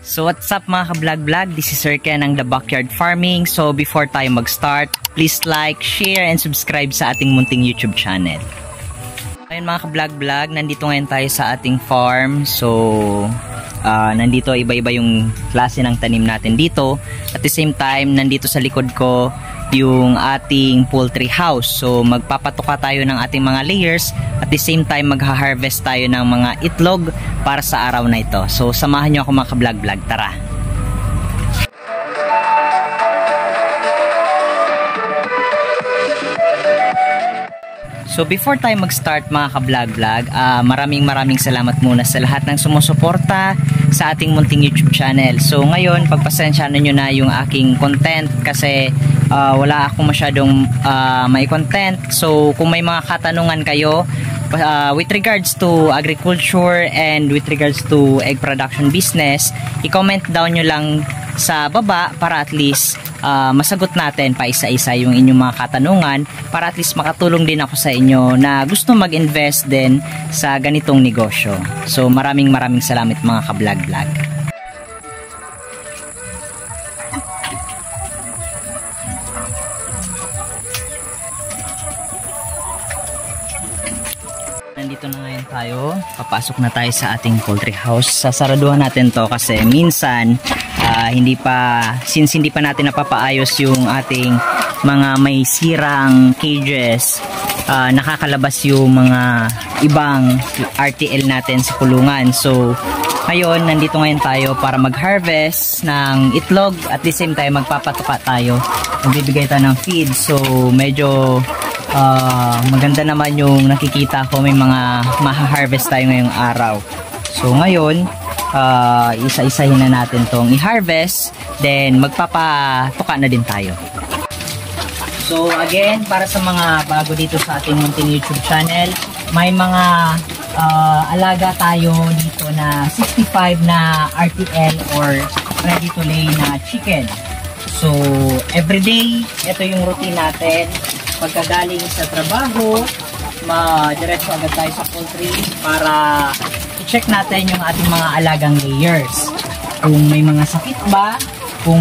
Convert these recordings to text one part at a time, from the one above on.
So what's up mga ka-vlog-vlog? This is Sir Ken ng The Backyard Farming. So before tayo mag-start, please like, share, and subscribe sa ating munting YouTube channel. Ayun mga ka-vlog-vlog, nandito ngayon tayo sa ating farm. So nandito iba-iba yung klase ng tanim natin dito. At the same time, nandito sa likod ko yung ating poultry house. So magpapatuka tayo ng ating mga layers. At the same time, magha-harvest tayo ng mga itlog para sa araw na ito. So samahan nyo ako mga ka-vlog-vlog. Tara! So before tayo mag-start mga ka-vlog-vlog, maraming salamat muna sa lahat ng sumusuporta sa ating munting YouTube channel. So ngayon, pagpasensyahan nyo na yung aking content kasi wala akong masyadong may content. So kung may mga katanungan kayo with regards to agriculture and with regards to egg production business, i-comment down nyo lang sa baba para at least masagot natin pa isa-isa yung inyong mga katanungan para at least makatulong din ako sa inyo na gusto mag-invest din sa ganitong negosyo. So maraming salamat mga ka-vlog-vlog. Nandito na ngayon tayo, papasok na tayo sa ating poultry house. Sasaraduhan natin to kasi minsan since hindi pa natin napapaayos yung ating mga may sirang cages, nakakalabas yung mga ibang RTL natin sa kulungan. So ngayon, nandito ngayon tayo para mag-harvest ng itlog at the same time magpapatuka tayo, magbibigay tayo ng feed. So medyo maganda naman yung nakikita ko, may mga maha-harvest tayo ngayong araw. So ngayon, isa-isahin na natin tong i-harvest, then magpapatuka na din tayo. So again, para sa mga bago dito sa ating munting YouTube channel, may mga alaga tayo dito na 65 na RTL or ready to lay na chicken. So everyday, ito yung routine natin. Pagkagaling sa trabaho, diretso agad tayo sa poultry para i-check natin yung ating mga alagang layers. Kung may mga sakit ba, kung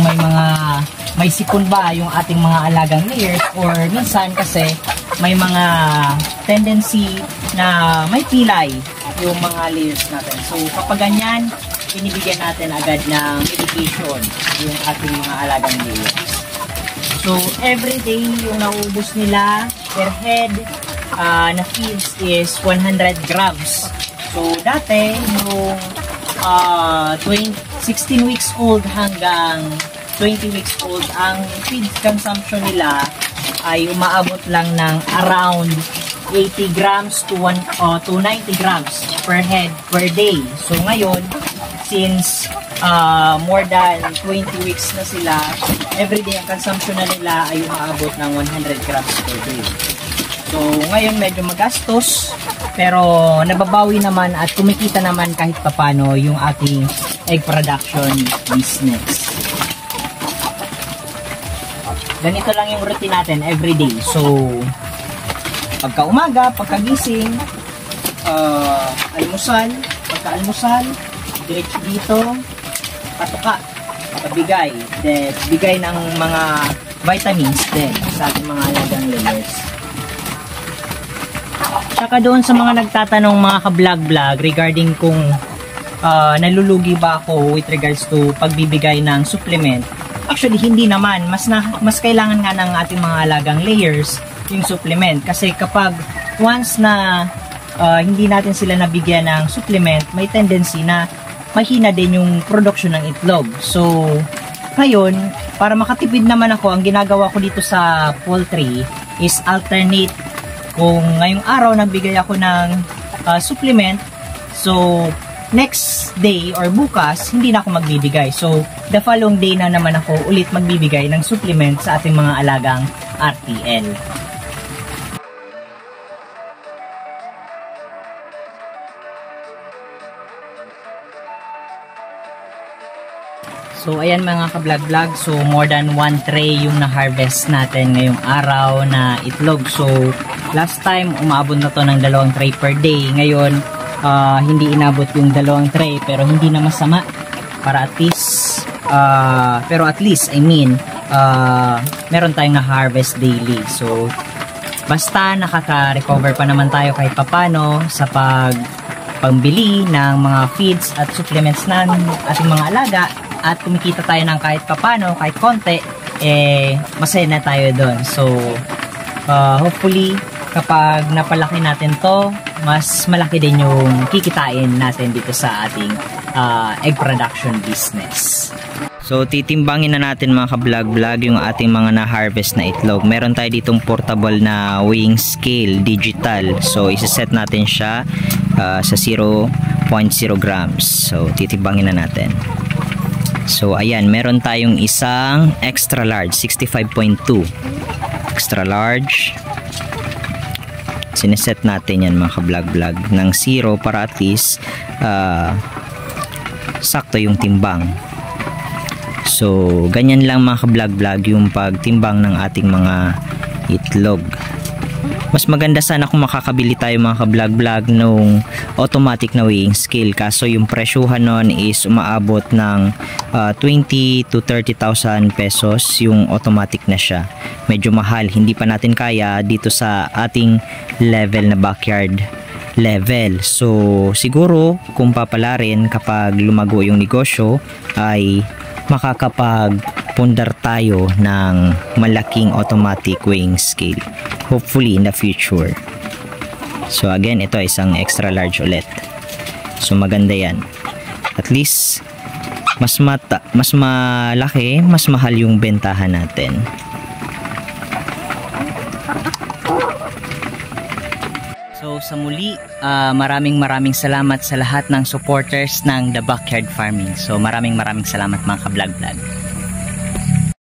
may sipon ba yung ating mga alagang layers, or minsan kasi may mga tendency na may pilay yung mga layers natin. So kapag ganyan, binibigyan natin agad ng medication yung ating mga alagang layers. So, every day yung nauubos nila per head na feeds is 100 grams. So, dati, yung 16 weeks old hanggang 20 weeks old, ang feed consumption nila ay umaabot lang ng around 80 grams to 90 grams per head per day. So, ngayon, since more than 20 weeks na sila, everyday ang consumption na nila ay umaabot ng 100 grams per day. So ngayon medyo magastos, pero nababawi naman at kumikita naman kahit papano yung ating egg production business. Ganito lang yung routine natin everyday. So pagka umaga, pagkagising, almusal, pagka-almusal, diretso dito, patuka, pabigay, then bigay ng mga vitamins din sa ating mga alagang layers. Tsaka doon sa mga nagtatanong mga ka-vlog-vlog regarding kung nalulugi ba ako with regards to pagbibigay ng supplement, actually hindi naman, mas kailangan nga ng ating mga alagang layers yung supplement kasi kapag once na hindi natin sila nabigyan ng supplement, may tendency na mahina din yung production ng itlog. So, ngayon, para makatipid naman ako, ang ginagawa ko dito sa poultry is alternate. Kung ngayong araw nagbigay ako ng supplement, so next day or bukas, hindi na ako magbibigay. So, the following day na naman ako ulit magbibigay ng supplement sa ating mga alagang RTL. So ayan mga ka-vlog-vlog, so more than 1 tray yung na-harvest natin ngayong araw na itlog. So last time umabot na to ng 2 tray per day. Ngayon hindi inabot yung 2 tray, pero hindi na masama para at least pero at least I mean meron tayong na-harvest daily. So basta nakaka-recover pa naman tayo kahit papano sa pambili ng mga feeds at supplements ng ating mga alaga, at kumikita tayo ng kahit papano, kahit konti, masaya na tayo doon. So hopefully kapag napalaki natin to, mas malaki din yung kikitain natin dito sa ating egg production business. So titimbangin na natin mga ka-vlog-vlog yung ating mga na-harvest na itlog. Meron tayo ditong portable na weighing scale, digital. So isa-set natin siya sa 0.0 grams. So titimbangin na natin. So ayan, meron tayong isang extra large, 65.2. Extra large. Sineset natin yan mga ka-vlog-vlog ng 0 para at least sakto yung timbang. So, ganyan lang mga ka-vlog-vlog yung pagtimbang ng ating mga itlog. Mas maganda sana kung makakabili tayo mga ka-vlog-vlog nung automatic na weighing scale. Kaso yung presyuhan nun is umaabot ng 20 to 30,000 pesos yung automatic na siya. Medyo mahal. Hindi pa natin kaya dito sa ating level na backyard level. So, siguro kung papalarin kapag lumago yung negosyo ay makakapagpundar tayo ng malaking automatic weighing scale, hopefully in the future. So again, ito isang extra large ulit. So maganda yan. At least mas malaki, mas mahal yung bentahan natin. So sa muli, maraming salamat sa lahat ng supporters ng The Backyard Farming. So maraming salamat mga ka-vlog-vlog.